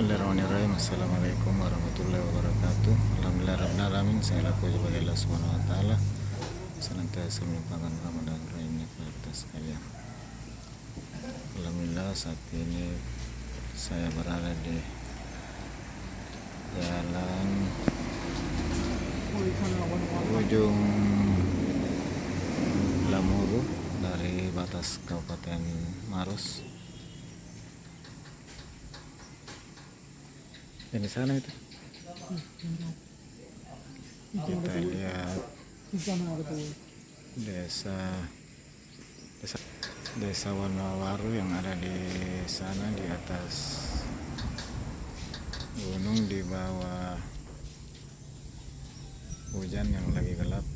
Bismillahirrahmanirrahim. Assalamualaikum warahmatullahi wabarakatuh. Alhamdulillahirrahmanirrahim. Saya laku sebagai Allah Subhanahu wa taala senantiasa melimpahkan rahmat dan karunia kepada kita sekalian. Alhamdulillah saat ini saya berada di jalan ujung Lamuru dari batas Kabupaten Maros. Yang di sana itu kita lihat desa desa Wonowaru yang ada di sana, di atas gunung, di bawah hujan yang lagi gelap.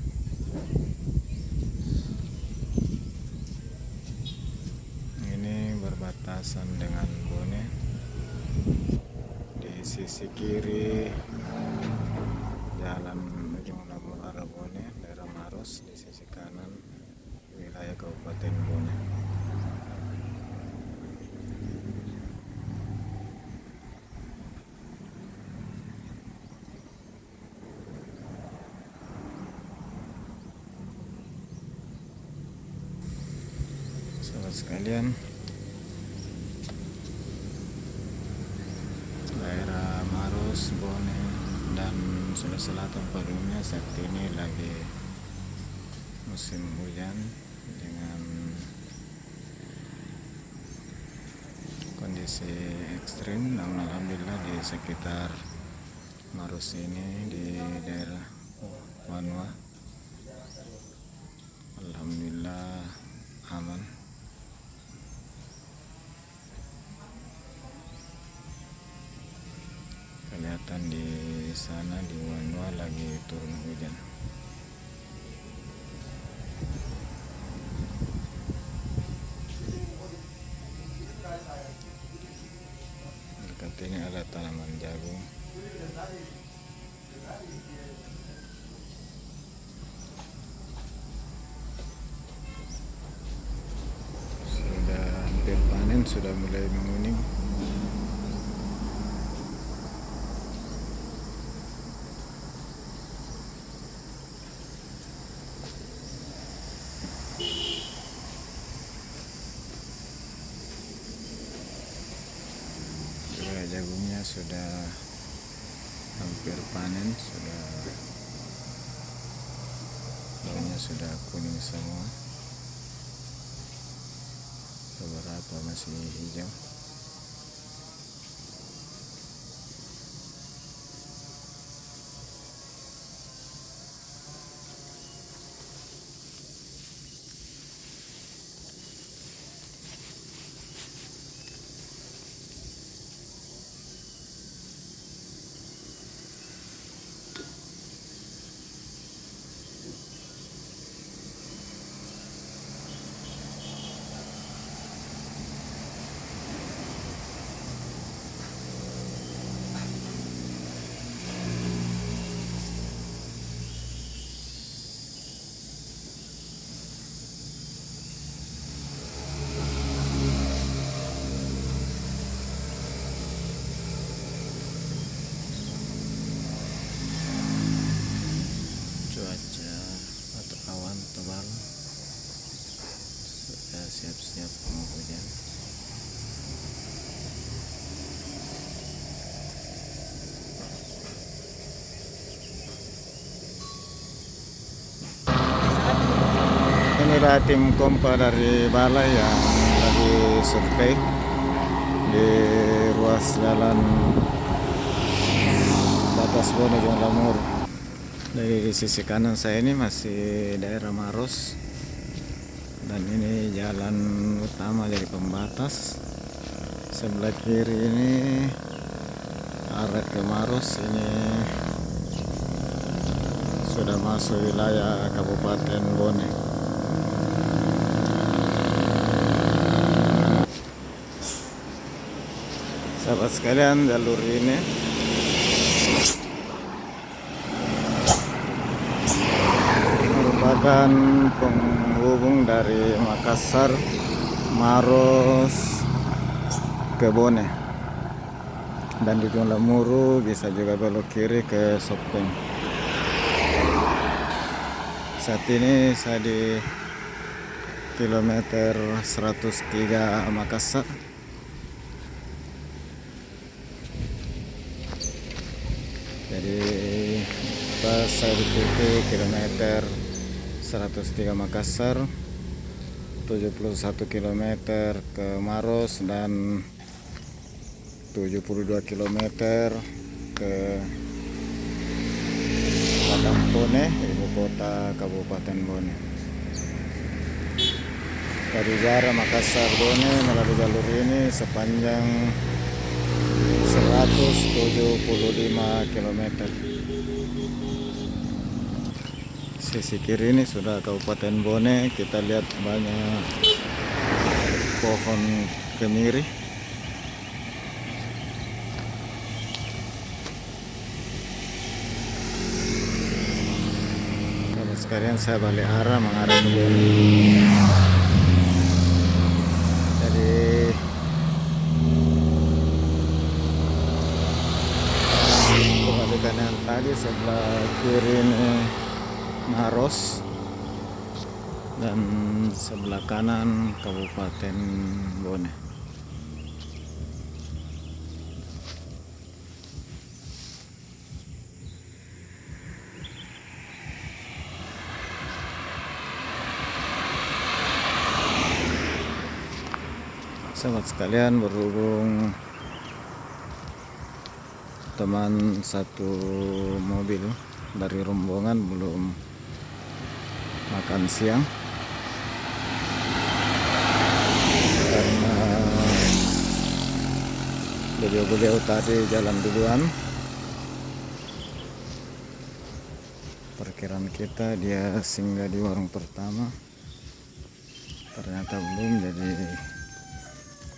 Ini berbatasan dengan Bone. Di sisi kiri jalan ujung Lamur arah Bone, daerah Maros. Di sisi kanan wilayah Kabupaten Bone. Sahabat sekalian, daerah Maros, Bone, dan Sulawesi Selatan pada umumnya saat ini lagi musim hujan dengan kondisi ekstrim. Namun alhamdulillah di sekitar Maros ini, di daerah Wanua, alhamdulillah aman. Kelihatan di sana di Wanua lagi turun hujan. Dekat ini ada tanaman jagung. Sudah hampir panen, sudah mulai menguning. Jagungnya sudah hampir panen, daunnya sudah kuning semua, beberapa masih hijau. Cuaca atau awan tebal sudah siap-siap mau hujan. Inilah tim Kompa dari balai yang lagi survei di ruas jalan batas Bone Ujung Lamur. Dari sisi kanan saya ini masih daerah Maros, dan ini jalan utama dari pembatas. Sebelah kiri ini arah ke Maros, ini sudah masuk wilayah Kabupaten Bone. Sahabat sekalian, jalur ini merupakan penghubung dari Makassar, Maros ke Bone. Dan di ujung Lamuru bisa juga belok kiri ke Sopeng. Saat ini saya di kilometer 103 Makassar. Jadi pas saya di titik kilometer 103 Makassar, 71 km ke Maros dan 72 km ke Padang Bone, ibu kota Kabupaten Bone. Dari jarak Makassar Bone melalui jalur ini sepanjang 175 km. Sisi kiri ini sudah Kabupaten Bone, kita lihat banyak pohon kemiri. Kalau sekalian saya balik arah mengarah ke Bone. Jadi kebalikan yang tadi, sebelah kiri ini Maros dan sebelah kanan Kabupaten Bone. Sahabat sekalian, berhubung teman satu mobil dari rombongan belum makan siang karena beliau tadi jalan duluan. Perkiraan kita dia singgah di warung pertama, ternyata belum, jadi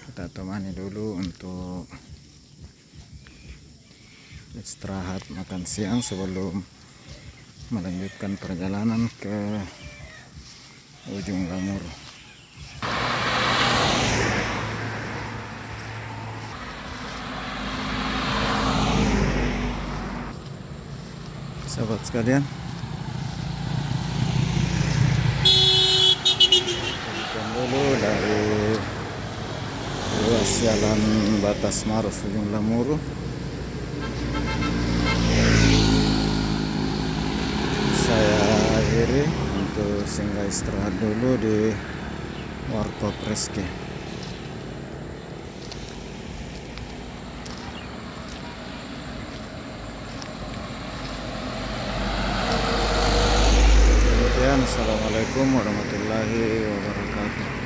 kita temani dulu untuk istirahat makan siang sebelum melanjutkan perjalanan ke ujung Lamuru. Sahabat sekalian, lanjutkan dulu dari ruas jalan batas Maros ujung Lamuru. Saya akhiri untuk singgah istirahat dulu di Warkop Reski. Demikian, assalamualaikum warahmatullahi wabarakatuh.